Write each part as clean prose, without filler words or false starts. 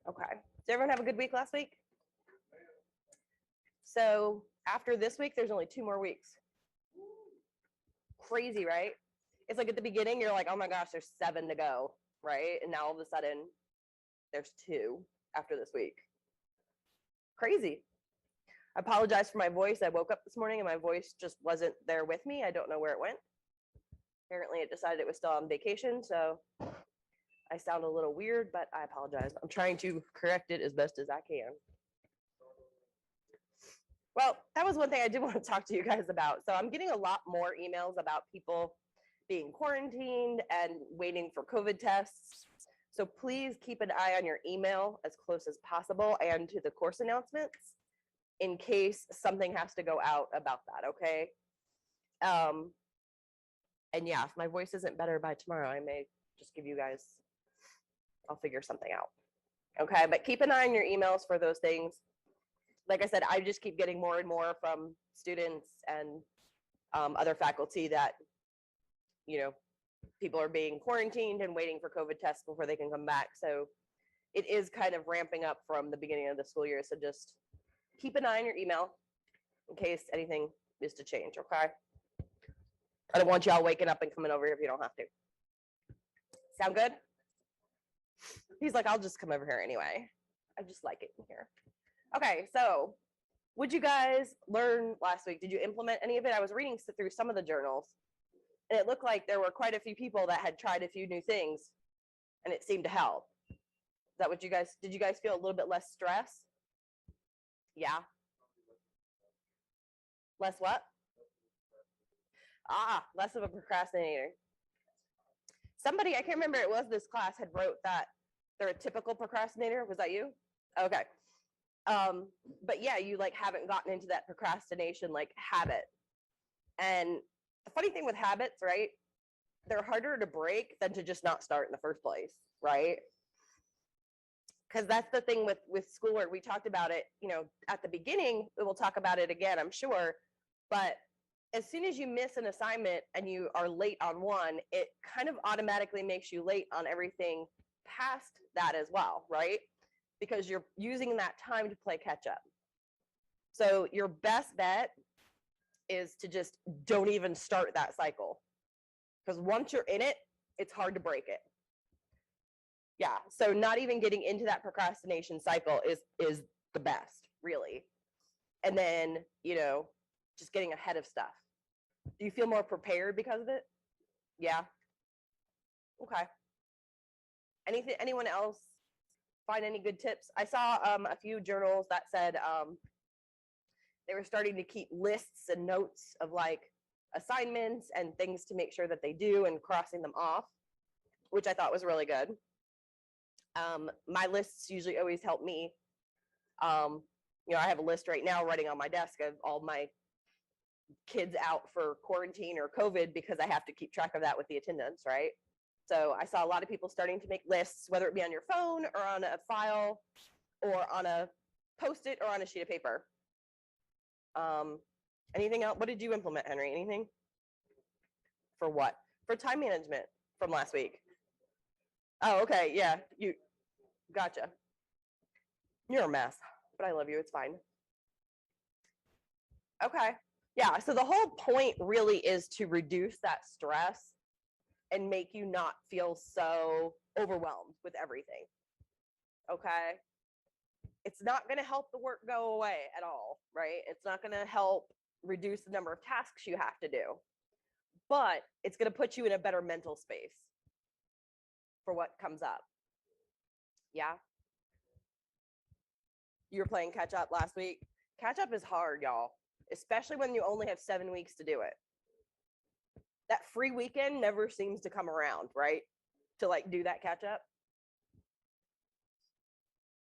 Okay. Did everyone have a good week last week? So after this week, there's only 2 more weeks. Crazy, right? It's like at the beginning, you're like, oh my gosh, there's 7 to go, right? And now all of a sudden, there's 2 after this week. Crazy. I apologize for my voice. I woke up this morning and my voice just wasn't there with me. I don't know where it went. Apparently, it decided it was still on vacation, so I sound a little weird, but I apologize. I'm trying to correct it as best as I can. Well, that was one thing I did want to talk to you guys about. So I'm getting a lot more emails about people being quarantined and waiting for COVID tests. So please keep an eye on your email as close as possible and to the course announcements in case something has to go out about that, okay? And yeah, if my voice isn't better by tomorrow, I may just give you guys, I'll figure something out. Okay, but keep an eye on your emails for those things. Like I said, I just keep getting more and more from students and other faculty that, you know, people are being quarantined and waiting for COVID tests before they can come back. So it is kind of ramping up from the beginning of the school year. So just keep an eye on your email in case anything is to change, okay? I don't want y'all waking up and coming over here if you don't have to. Sound good? He's like, I'll just come over here anyway. I just like it in here. Okay, so what'd you guys learn last week? Did you implement any of it? I was reading through some of the journals, and it looked like there were quite a few people that had tried a few new things, and it seemed to help. Is that what you guys, did you guys feel a little bit less stress? Yeah. Less what? Less of a procrastinator. Somebody, I can't remember, it was this class, had wrote that they're a typical procrastinator. Was that you? Okay. But yeah, you like haven't gotten into that procrastination like habit. And the funny thing with habits, right? They're harder to break than to just not start in the first place, right? Because that's the thing with schoolwork. We talked about it, you know, at the beginning. We will talk about it again, I'm sure. But as soon as you miss an assignment and you are late on one, it kind of automatically makes you late on everything past that as well, right? Because you're using that time to play catch up. So your best bet is to just don't even start that cycle. Because once you're in it, it's hard to break it. Yeah, so not even getting into that procrastination cycle is the best, really. And then, you know, just getting ahead of stuff. Do you feel more prepared because of it? Yeah. Okay. Anyone else find any good tips? I saw a few journals that said they were starting to keep lists and notes of like assignments and things to make sure that they do and crossing them off, which I thought was really good. My lists usually always help me. You know, I have a list right now running on my desk of all my kids out for quarantine or COVID because I have to keep track of that with the attendance, right? So I saw a lot of people starting to make lists, whether it be on your phone or on a file or on a Post-it or on a sheet of paper. Anything else? What did you implement, Henry? Anything? For what? For time management from last week. Oh, okay. Yeah, you gotcha. You're a mess, but I love you. It's fine. Okay. Yeah, so the whole point really is to reduce that stress and make you not feel so overwhelmed with everything. Okay? It's not going to help the work go away at all, right? It's not going to help reduce the number of tasks you have to do, but it's going to put you in a better mental space for what comes up. Yeah? You were playing catch up last week. Catch up is hard, y'all, especially when you only have 7 weeks to do it. That free weekend never seems to come around, right? To like do that catch up.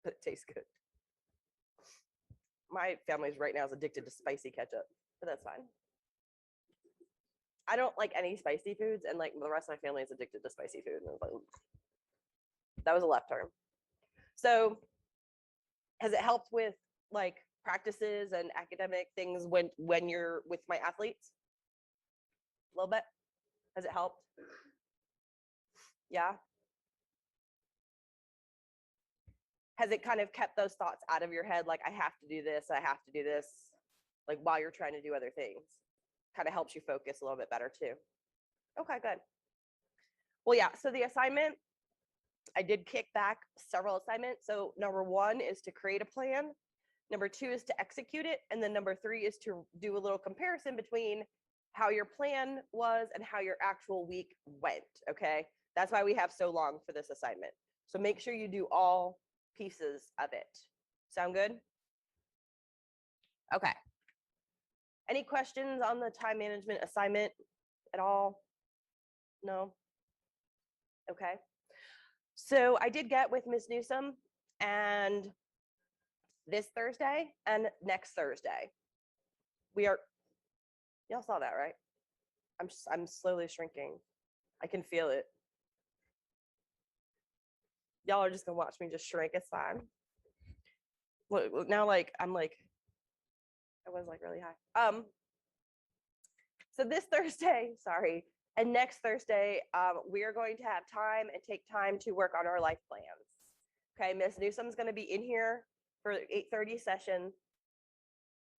But it tastes good. My family's right now is addicted to spicy ketchup, but that's fine. I don't like any spicy foods, and like the rest of my family is addicted to spicy food. And I was like, that was a left turn. So has it helped with like practices and academic things when you're with my athletes? A little bit? Has it helped? Yeah. Has it kind of kept those thoughts out of your head? Like, I have to do this, I have to do this, like while you're trying to do other things? Kind of helps you focus a little bit better too. Okay, good. Well, yeah, so the assignment, I did kick back several assignments. So number 1 is to create a plan. Number 2 is to execute it. And then number 3 is to do a little comparison between how your plan was and how your actual week went. Okay. That's why we have so long for this assignment. So make sure you do all pieces of it. Sound good? Okay. Any questions on the time management assignment at all? No? Okay. So I did get with Miss Newsom, and this Thursday and next Thursday, we are, y'all saw that, right? I'm slowly shrinking. I can feel it. Y'all are just gonna watch me just shrink. It's fine. Look now, like I'm like, I was like really high. So this Thursday, sorry, and next Thursday, we are going to have time and take time to work on our life plans. Okay, Miss Newsom's going to be in here for 8:30 session.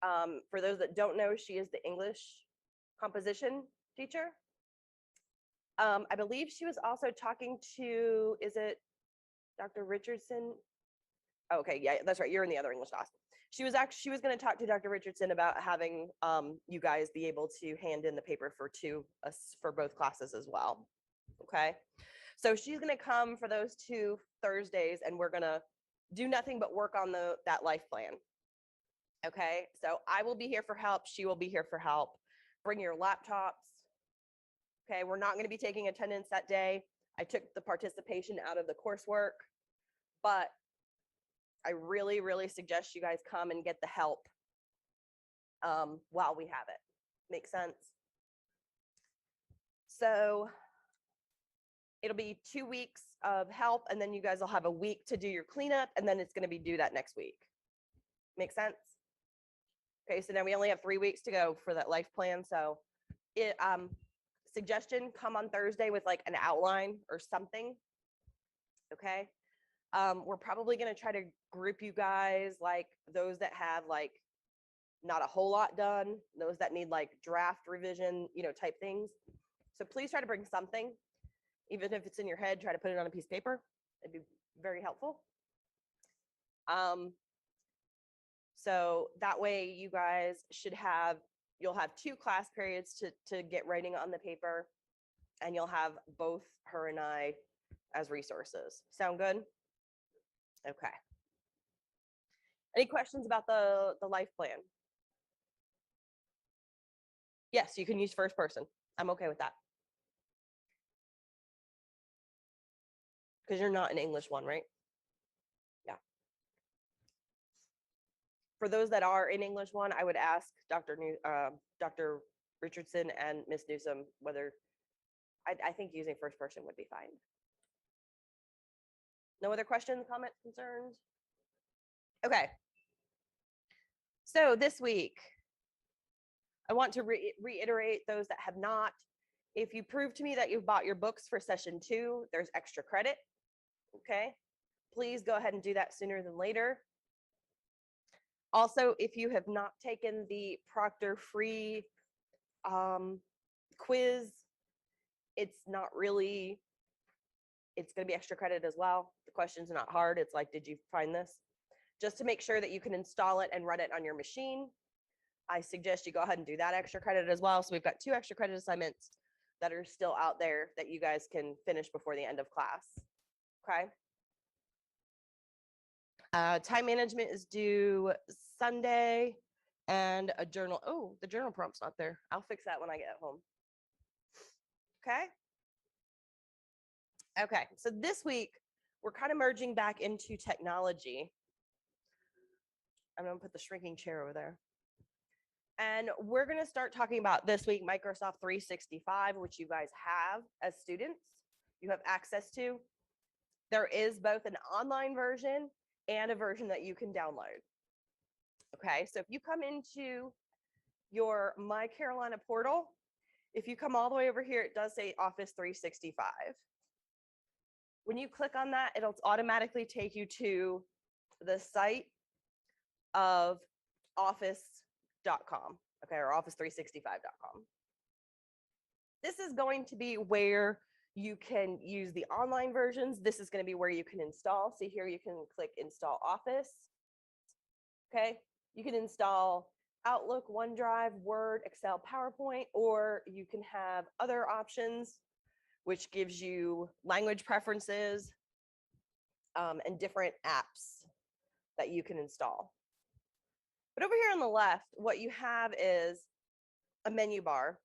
For those that don't know, she is the English composition teacher. I believe she was also talking to, is it Dr. Richardson? Oh, okay, yeah, that's right. You're in the other English class. She was going to talk to Dr. Richardson about having you guys be able to hand in the paper for both classes as well. Okay, so she's going to come for those 2 Thursdays, and we're going to do nothing but work on that life plan. Okay, so I will be here for help. She will be here for help. Bring your laptops. Okay, we're not going to be taking attendance that day. I took the participation out of the coursework, but I really, really suggest you guys come and get the help while we have it. Make sense? So it'll be 2 weeks of help, and then you guys will have a week to do your cleanup, and then it's going to be due that next week. Make sense? Okay, so now we only have 3 weeks to go for that life plan. So suggestion, come on Thursday with like an outline or something. Okay. We're probably going to try to group you guys, like those that have like not a whole lot done, those that need like draft revision, type things. So please try to bring something, even if it's in your head, try to put it on a piece of paper. It'd be very helpful. So that way you guys you'll have 2 class periods to get writing on the paper, and you'll have both her and I as resources. Sound good? Okay. Any questions about the life plan? Yes, you can use first person. I'm okay with that. Because you're not an English one, right? Yeah. For those that are in English one, I would ask Dr. Richardson and Miss Newsom whether I think using first person would be fine. No other questions, comments, concerns? Okay. So this week, I want to reiterate those that have not. If you prove to me that you've bought your books for session 2, there's extra credit. Okay. Please go ahead and do that sooner than later. Also, if you have not taken the Proctor free quiz, it's going to be extra credit as well. The questions are not hard. It's like, did you find this? Just to make sure that you can install it and run it on your machine, I suggest you go ahead and do that extra credit as well. So we've got 2 extra credit assignments that are still out there that you guys can finish before the end of class. Okay. Time management is due Sunday, and a journal. Oh, the journal prompt's not there. I'll fix that when I get home. Okay. Okay. So this week, we're kind of merging back into technology. I'm going to put the shrinking chair over there. And we're going to start talking about this week Microsoft 365, which you guys have as students. You have access to. There is both an online version and a version that you can download. Okay, so if you come into your My Carolina portal, if you come all the way over here, it does say Office 365. When you click on that, it'll automatically take you to the site of office.com, okay, or office365.com. This is going to be where you can use the online versions. This is going to be where you can install. See here, you can click install Office. Okay, you can install Outlook, OneDrive, Word, Excel, PowerPoint, or you can have other options, which gives you language preferences and different apps that you can install. But over here on the left, what you have is a menu bar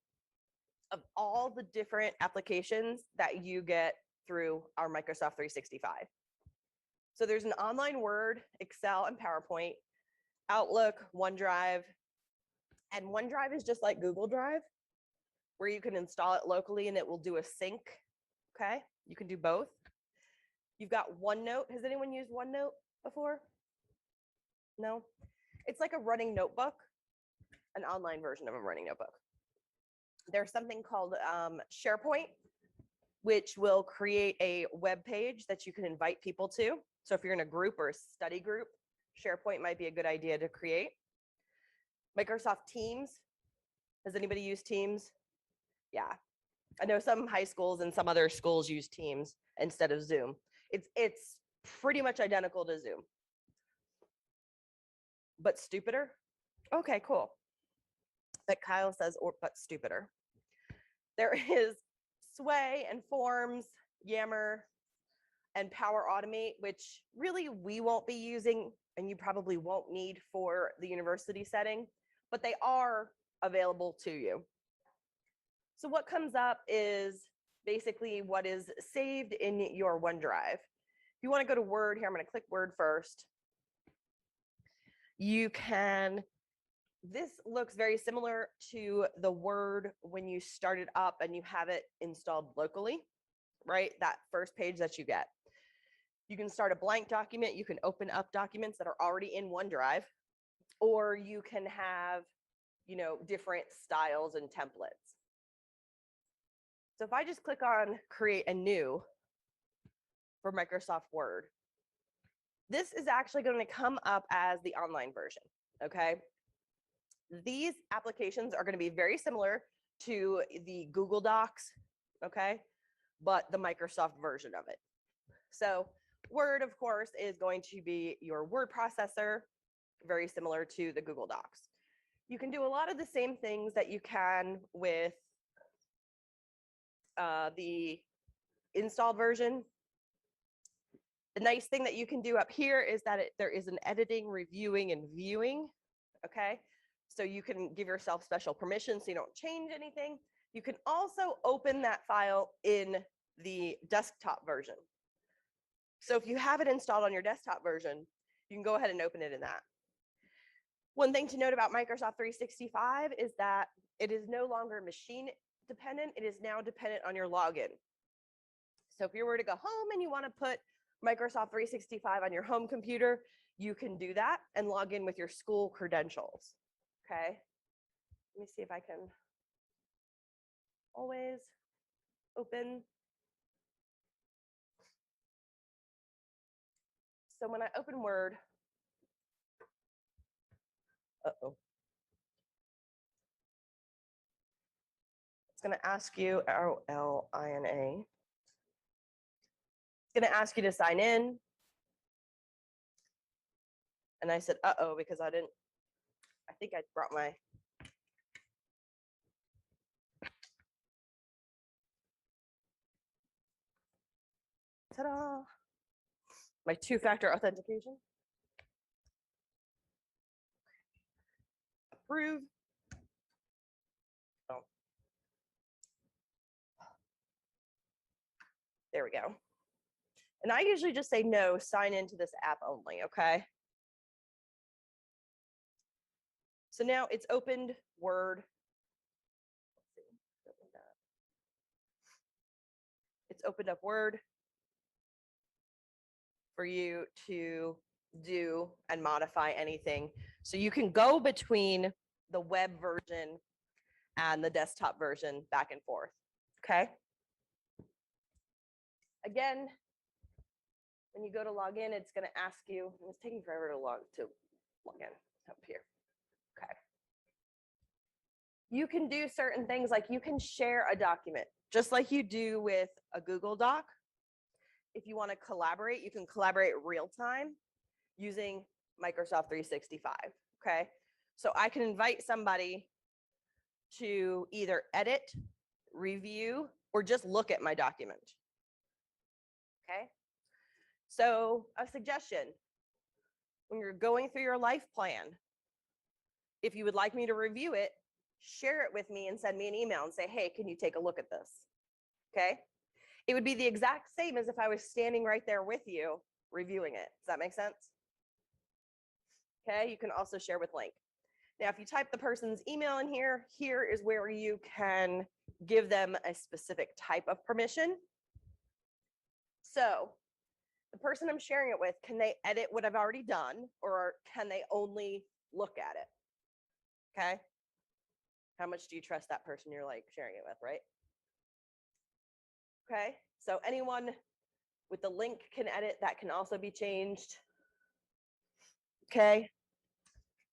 of all the different applications that you get through our Microsoft 365. So there's an online Word, Excel, and PowerPoint, Outlook, OneDrive, and OneDrive is just like Google Drive, where you can install it locally and it will do a sync. Okay, you can do both. You've got OneNote. Has anyone used OneNote before? No? It's like a running notebook, an online version of a running notebook. There's something called SharePoint, which will create a web page that you can invite people to. So if you're in a group or a study group, SharePoint might be a good idea to create. Microsoft Teams. Has anybody used Teams? Yeah. I know some high schools and some other schools use Teams instead of Zoom. It's pretty much identical to Zoom, but stupider. Okay, cool. But Kyle says, but stupider. There is Sway and Forms, Yammer, and Power Automate, which really we won't be using and you probably won't need for the university setting, but they are available to you. So what comes up is basically what is saved in your OneDrive. If you want to go to Word here, I'm going to click Word first. You can, this looks very similar to the Word when you start it up and you have it installed locally, right? That first page that you get. You can start a blank document. You can open up documents that are already in OneDrive, or you can have, you know, different styles and templates. So if I just click on create a new for Microsoft Word, this is actually going to come up as the online version, okay? These applications are going to be very similar to the Google Docs, okay? But the Microsoft version of it. So Word, of course, is going to be your word processor, very similar to the Google Docs. You can do a lot of the same things that you can with the installed version. The nice thing that you can do up here is that there is an editing, reviewing, and viewing, okay? So you can give yourself special permission so you don't change anything. You can also open that file in the desktop version. So if you have it installed on your desktop version, you can go ahead and open it in that. One thing to note about Microsoft 365 is that it is no longer machine dependent. It is now dependent on your login. So if you were to go home and you want to put Microsoft 365 on your home computer, you can do that and log in with your school credentials. Okay. Let me see if I can always open. So when I open Word, it's going to ask you, LINA. It's going to ask you to sign in. And I said, because I think I brought my, ta-da, my two-factor authentication. Approve. Oh. There we go. And I usually just say no, sign into this app only, okay? So now it's opened Word. It's opened up Word for you to do and modify anything. So you can go between the web version and the desktop version back and forth, okay? Again, when you go to log in, it's going to ask you, and it's taking forever to log in up here. Okay. You can do certain things, like you can share a document, just like you do with a Google Doc. If you want to collaborate, you can collaborate real time using Microsoft 365. Okay. So I can invite somebody to either edit, review, or just look at my document. Okay. So a suggestion, when you're going through your life plan, if you would like me to review it, share it with me and send me an email and say, hey, can you take a look at this? Okay. It would be the exact same as if I was standing right there with you reviewing it. Does that make sense? Okay. You can also share with link. Now, if you type the person's email in here, here is where you can give them a specific type of permission. So the person I'm sharing it with, can they edit what I've already done, or can they only look at it? Okay. How much do you trust that person you're like sharing it with, right? Okay. So anyone with the link can edit. That can also be changed. Okay.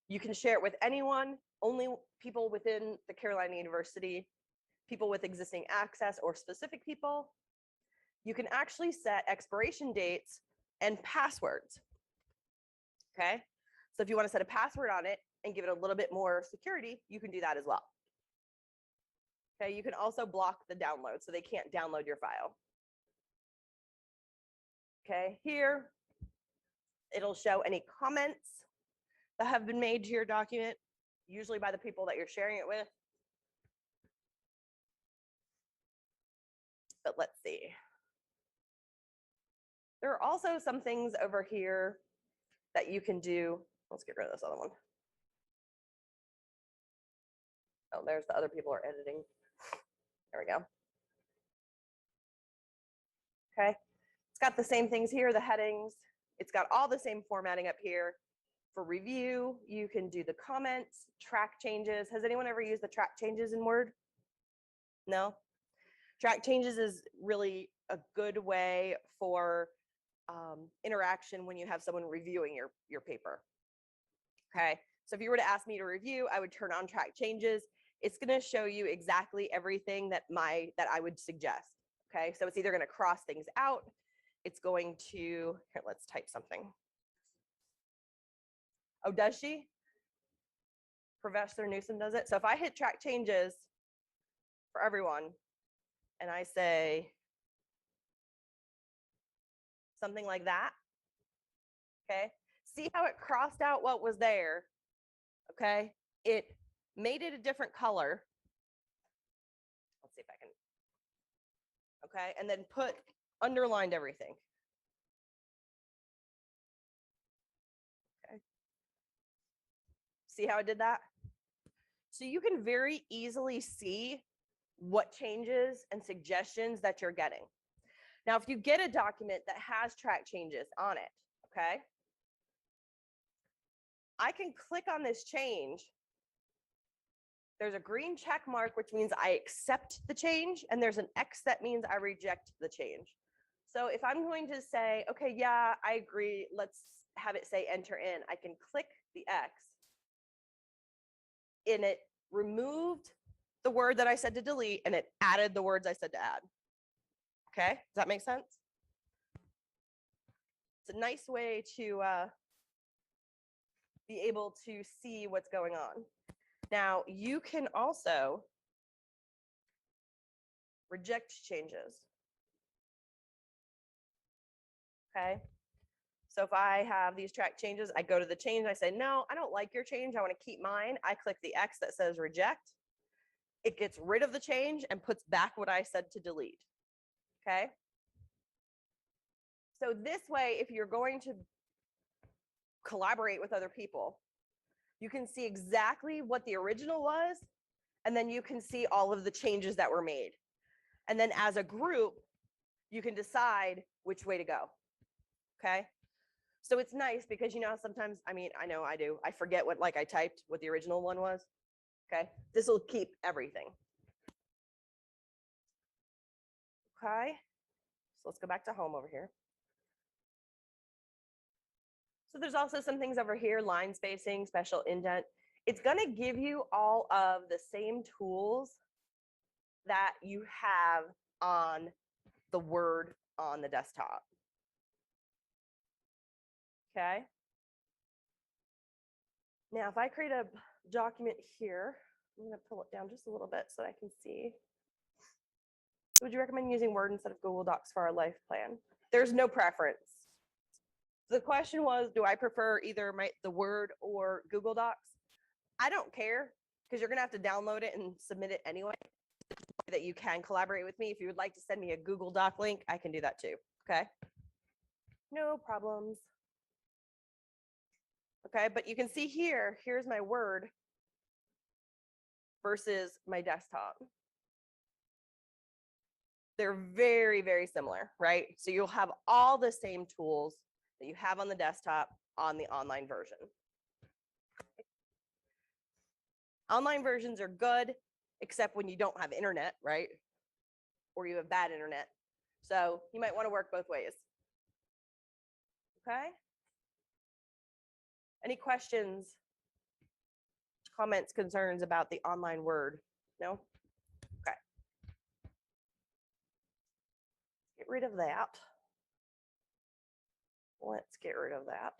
You can share it with anyone, only people within the Carolina University, people with existing access, or specific people. You can actually set expiration dates and passwords. Okay. So if you want to set a password on it and give it a little bit more security, you can do that as well. Okay. You can also block the download so they can't download your file. Okay. Here, it'll show any comments that have been made to your document, usually by the people that you're sharing it with. But let's see. There are also some things over here that you can do. Let's get rid of this other one. Oh, there's the other people are editing. There we go. Okay. It's got the same things here, the headings. It's got all the same formatting up here. For review, you can do the comments, track changes. Has anyone ever used the track changes in Word? No? Track changes is really a good way for interaction when you have someone reviewing your paper. Okay, so if you were to ask me to review, I would turn on track changes. It's going to show you exactly everything that I would suggest. Okay, so it's either going to cross things out. It's going to, here, let's type something. Oh, does she? Professor Newsom does it. So if I hit track changes for everyone and I say something like that, okay, see how it crossed out what was there, okay? It made it a different color. Let's see if I can, okay, and then underlined everything. Okay. See how I did that? So you can very easily see what changes and suggestions that you're getting. Now, if you get a document that has track changes on it, okay, I can click on this change. There's a green check mark, which means I accept the change, and there's an X that means I reject the change. So if I'm going to say, okay, yeah, I agree, let's have it say enter in, I can click the X, and it removed the word that I said to delete, and it added the words I said to add. Okay, does that make sense? It's a nice way to be able to see what's going on. Now, you can also reject changes. Okay, so if I have these track changes, I go to the change, I say, no, I don't like your change, I want to keep mine. I click the X that says reject. It gets rid of the change and puts back what I said to delete. Okay, so this way, if you're going to collaborate with other people, you can see exactly what the original was, and then you can see all of the changes that were made. And then as a group, you can decide which way to go. Okay. So it's nice because, you know, sometimes, I mean, I know I do. I forget what, like I typed what the original one was. Okay. This will keep everything. Okay. So let's go back to home over here. So there's also some things over here, line spacing, special indent. It's going to give you all of the same tools that you have on the Word on the desktop. Okay. Now, if I create a document here, I'm going to pull it down just a little bit so I can see. Would you recommend using Word instead of Google Docs for our life plan? There's no preference. The question was, do I prefer either the Word or Google Docs? I don't care, because you're going to have to download it and submit it anyway, that you can collaborate with me. If you would like to send me a Google Doc link, I can do that too. Okay. No problems. Okay, but you can see here, here's my Word versus my desktop. They're very, very similar, right? So you'll have all the same tools that you have on the desktop on the online version. Online versions are good, except when you don't have internet, right? Or you have bad internet. So you might want to work both ways. Okay? Any questions, comments, concerns about the online Word? No? Okay. Get rid of that. Let's get rid of that.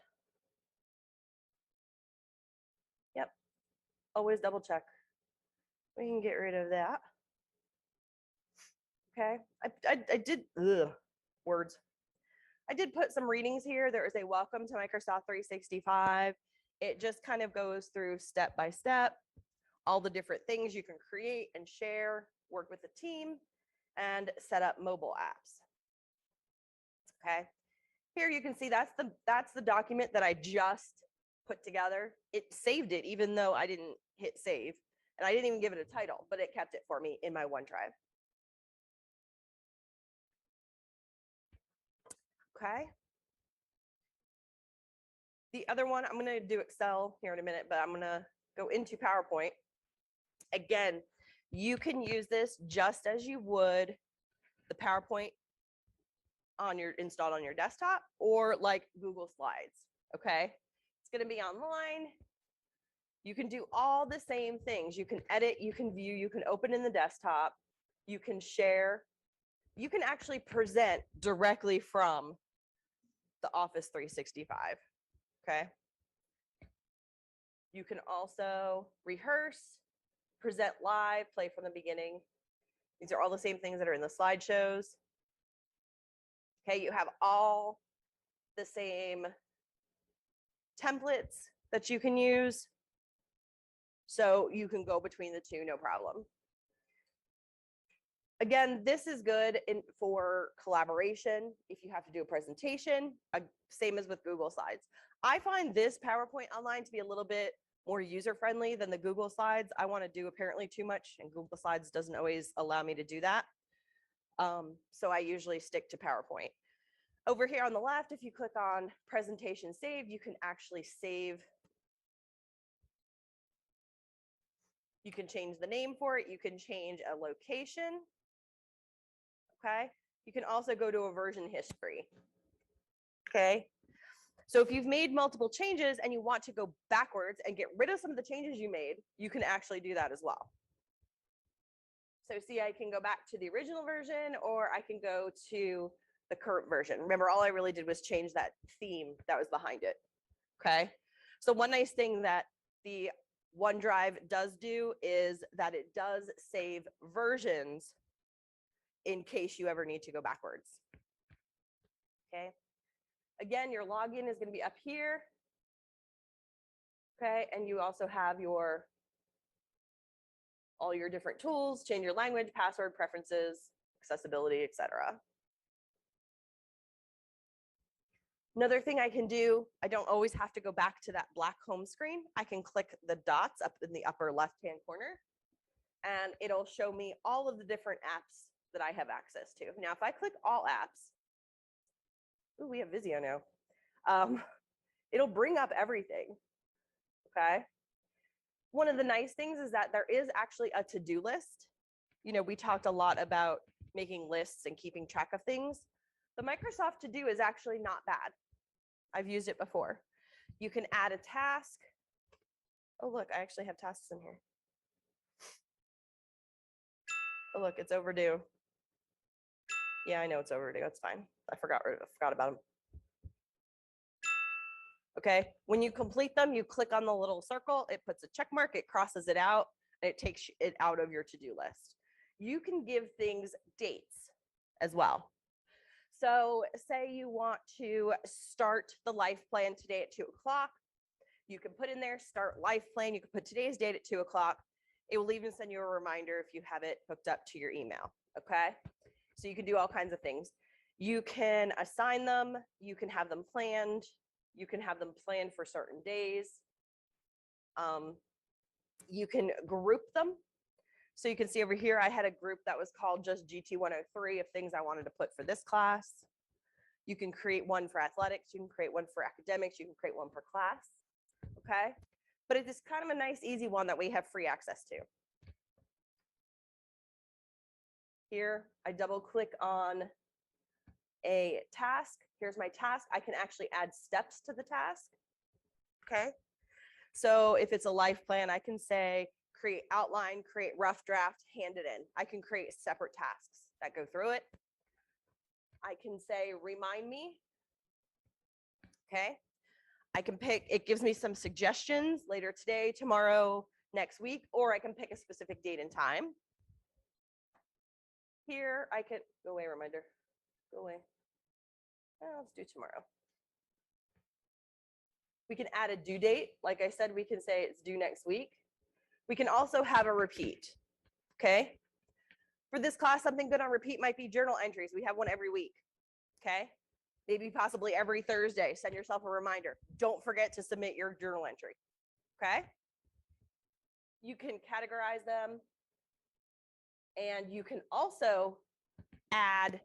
Yep. Always double check. We can get rid of that. Okay. I did, words. I did put some readings here. There is a welcome to Microsoft 365. It just kind of goes through step by step, all the different things you can create and share, work with the team, and set up mobile apps. Okay. Here you can see that's the document that I just put together. It saved it even though I didn't hit save, and I didn't even give it a title, but it kept it for me in my OneDrive. Okay. The other one, I'm going to do Excel here in a minute, but I'm going to go into PowerPoint. Again, you can use this just as you would the PowerPoint installed on your desktop, or like Google Slides. Okay. It's going to be online. You can do all the same things. You can edit, you can view, you can open in the desktop, you can share, you can actually present directly from the Office 365. Okay. You can also rehearse, present live, play from the beginning. These are all the same things that are in the slideshows. Okay, you have all the same templates that you can use. So you can go between the two, no problem. Again, this is good for collaboration. If you have to do a presentation, same as with Google Slides. I find this PowerPoint online to be a little bit more user-friendly than the Google Slides. I want to do apparently too much, and Google Slides doesn't always allow me to do that. So I usually stick to PowerPoint. Over here on the left, if you click on Presentation Save, you can actually save. You can change the name for it. You can change a location. Okay. You can also go to a version history. Okay. So if you've made multiple changes and you want to go backwards and get rid of some of the changes you made, you can actually do that as well. So see, I can go back to the original version, or I can go to the current version. Remember, all I really did was change that theme that was behind it. Okay. So one nice thing that the OneDrive does do is that it does save versions in case you ever need to go backwards. Okay. Again, your login is going to be up here. Okay. And you also have all your different tools, change your language, password, preferences, accessibility, etc. Another thing I can do, I don't always have to go back to that black home screen. I can click the dots up in the upper left-hand corner, and it'll show me all of the different apps that I have access to. Now, if I click all apps, ooh, we have Visio now. It'll bring up everything, okay? One of the nice things is that there is actually a to-do list. You know, we talked a lot about making lists and keeping track of things. The Microsoft To-Do is actually not bad. I've used it before. You can add a task. Oh, look, I actually have tasks in here. Oh, look, it's overdue. Yeah, I know it's overdue. That's fine. I forgot about them. Okay, when you complete them, you click on the little circle, it puts a check mark, it crosses it out, and it takes it out of your to-do list. You can give things dates as well. So say you want to start the life plan today at 2 o'clock. You can put in there, start life plan. You can put today's date at 2 o'clock. It will even send you a reminder if you have it hooked up to your email, okay? So you can do all kinds of things. You can assign them. You can have them planned. You can have them planned for certain days. You can group them. So you can see over here, I had a group that was called just GT103 of things I wanted to put for this class. You can create one for athletics. You can create one for academics. You can create one per class, okay? But it is kind of a nice, easy one that we have free access to. Here, I double click on a task. Here's my task. I can actually add steps to the task, okay? So if it's a life plan, I can say, create outline, create rough draft, hand it in. I can create separate tasks that go through it. I can say, remind me, okay? I can pick, it gives me some suggestions later today, tomorrow, next week, or I can pick a specific date and time. Here, I can, go away, reminder, go away. Well, let's do tomorrow. We can add a due date. Like I said, we can say it's due next week. We can also have a repeat, okay? For this class, something good on repeat might be journal entries. We have one every week, okay? Maybe possibly every Thursday. Send yourself a reminder. Don't forget to submit your journal entry, okay? You can categorize them. And you can also add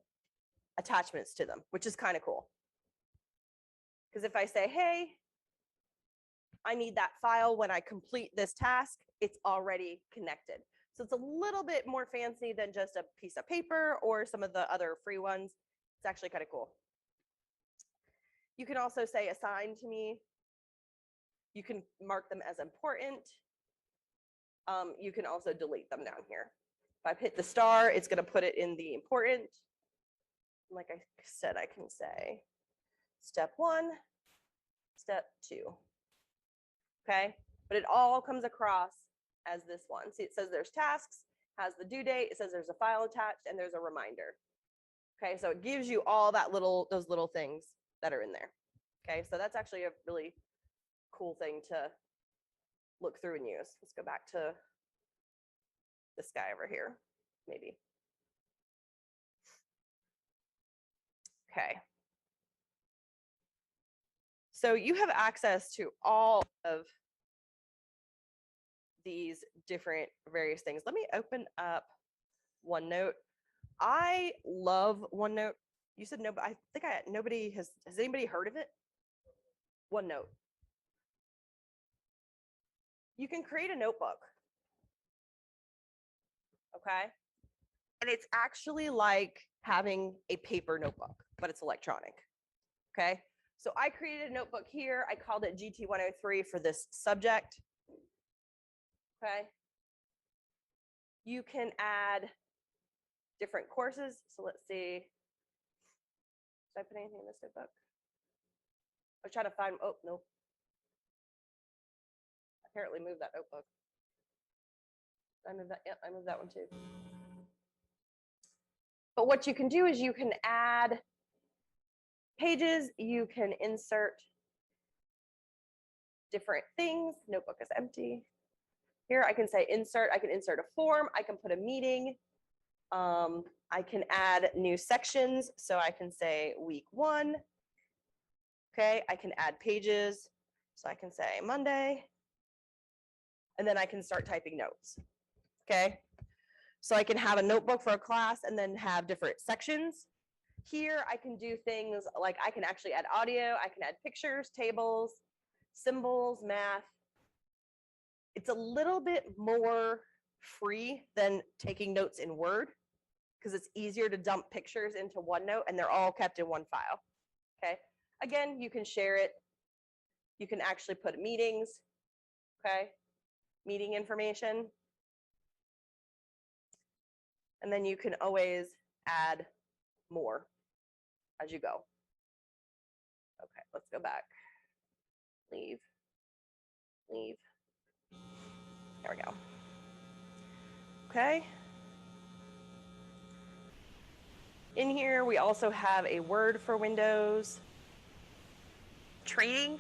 attachments to them, which is kind of cool. Because if I say, hey, I need that file when I complete this task, it's already connected. So it's a little bit more fancy than just a piece of paper or some of the other free ones. It's actually kind of cool. You can also say assign to me. You can mark them as important. You can also delete them down here. If I hit the star, it's going to put it in the important. Like I said, I can say step 1, step 2. Okay, but it all comes across as this one. See, it says there's tasks, has the due date, it says there's a file attached, and there's a reminder. Okay, so it gives you all that those little things that are in there. Okay, so that's actually a really cool thing to look through and use. Let's go back to this guy over here, maybe. Okay. So you have access to all of these different various things. Let me open up OneNote. I love OneNote. You said no, but I think nobody has anybody heard of it? OneNote. You can create a notebook. Okay. And it's actually like having a paper notebook, but it's electronic. Okay. So I created a notebook here. I called it GT103 for this subject. Okay. You can add different courses. So let's see. Did I put anything in this notebook? I was trying to find, oh, no. Apparently moved that notebook. I moved that, yep, I moved that one too. But what you can do is you can add pages, you can insert different things. Notebook is empty. Here I can say insert, I can insert a form, I can put a meeting. I can add new sections. So I can say week 1. Okay, I can add pages. So I can say Monday. And then I can start typing notes. Okay, so I can have a notebook for a class and then have different sections. Here I can do things like I can actually add audio, I can add pictures, tables, symbols, math. It's a little bit more free than taking notes in Word because it's easier to dump pictures into OneNote and they're all kept in one file. Okay, again, you can share it. You can actually put meetings, okay? Meeting information. And then you can always add more as you go. Okay, let's go back. Leave. Leave. There we go. Okay. In here, we also have a Word for Windows training.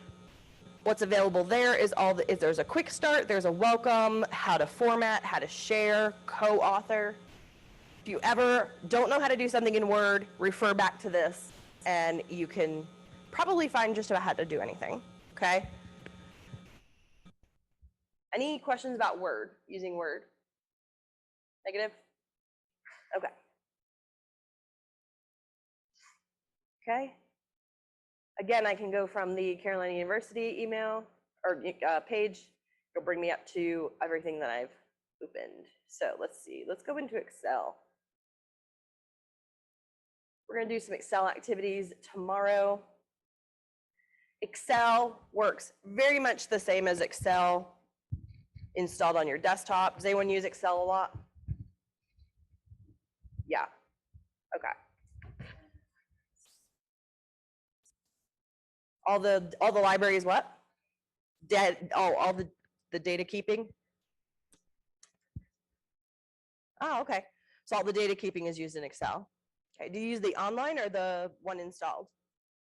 What's available there is there's a quick start, there's a welcome, how to format, how to share, co-author. If you ever don't know how to do something in Word, refer back to this, and you can probably find just about how to do anything, okay? Any questions about Word, using Word? Negative? Okay. Okay. Again, I can go from the Carolina University email or page. It'll bring me up to everything that I've opened. So let's see. Let's go into Excel. We're going to do some Excel activities tomorrow. Excel works very much the same as Excel installed on your desktop. Does anyone use Excel a lot? Yeah. Okay. All the libraries what? All the data keeping? Oh, okay. So all the data keeping is used in Excel. Okay. Do you use the online or the one installed?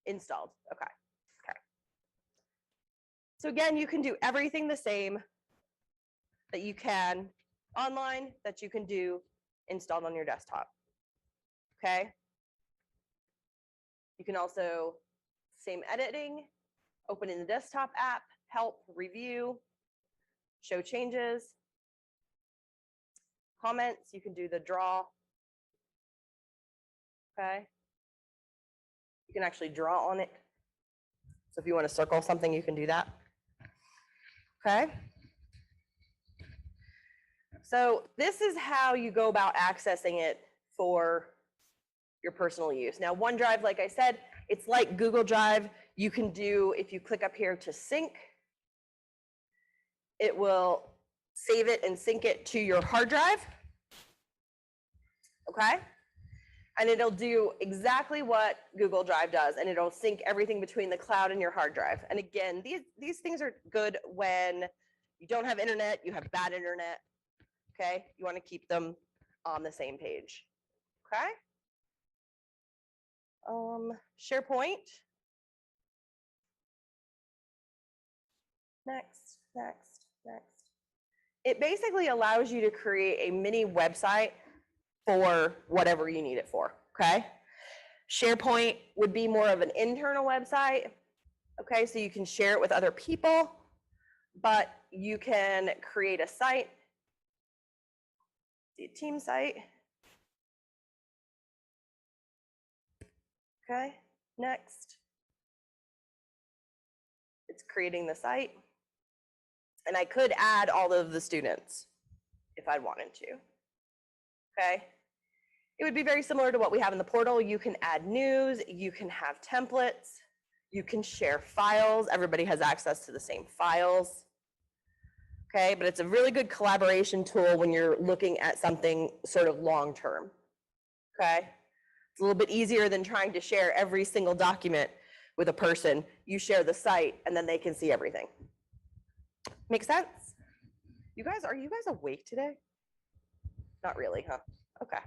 Installed. Okay. Okay. So again, you can do everything the same that you can online that you can do installed on your desktop. Okay. You can also, same editing, open in the desktop app, help, review, show changes, comments, you can do the draw. Okay. You can actually draw on it. So if you want to circle something, you can do that. Okay. So this is how you go about accessing it for your personal use. Now, OneDrive, like I said, it's like Google Drive. You can do, if you click up here to sync, it will save it and sync it to your hard drive. Okay? And it'll do exactly what Google Drive does, and it'll sync everything between the cloud and your hard drive. And again, these things are good when you don't have internet, you have bad internet. Okay? You want to keep them on the same page. Okay? SharePoint. Next, next, next. It basically allows you to create a mini website for whatever you need it for, okay? SharePoint would be more of an internal website, okay? So you can share it with other people, but you can create a site, a team site. Okay, next. It's creating the site. And I could add all of the students if I wanted to. Okay. It would be very similar to what we have in the portal. You can add news, you can have templates, you can share files. Everybody has access to the same files. Okay, but it's a really good collaboration tool when you're looking at something sort of long term. Okay. It's a little bit easier than trying to share every single document with a person. You share the site and then they can see everything. Make sense? Are you guys awake today? Not really, huh? Okay.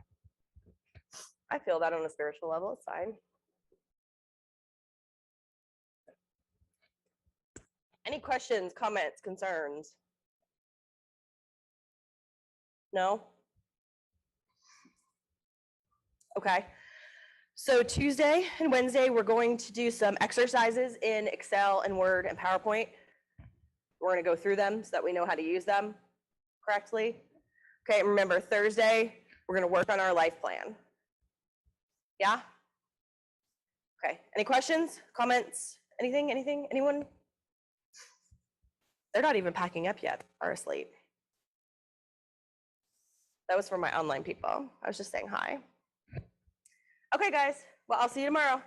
I feel that on a spiritual level, it's fine. Any questions, comments, concerns? No? Okay. So Tuesday and Wednesday, we're going to do some exercises in Excel and Word and PowerPoint. We're going to go through them so that we know how to use them correctly. Okay, remember Thursday, we're going to work on our life plan. Yeah? Okay, any questions, comments, anything, anyone? They're not even packing up yet, are asleep. That was for my online people. I was just saying hi. Okay, guys, well, I'll see you tomorrow.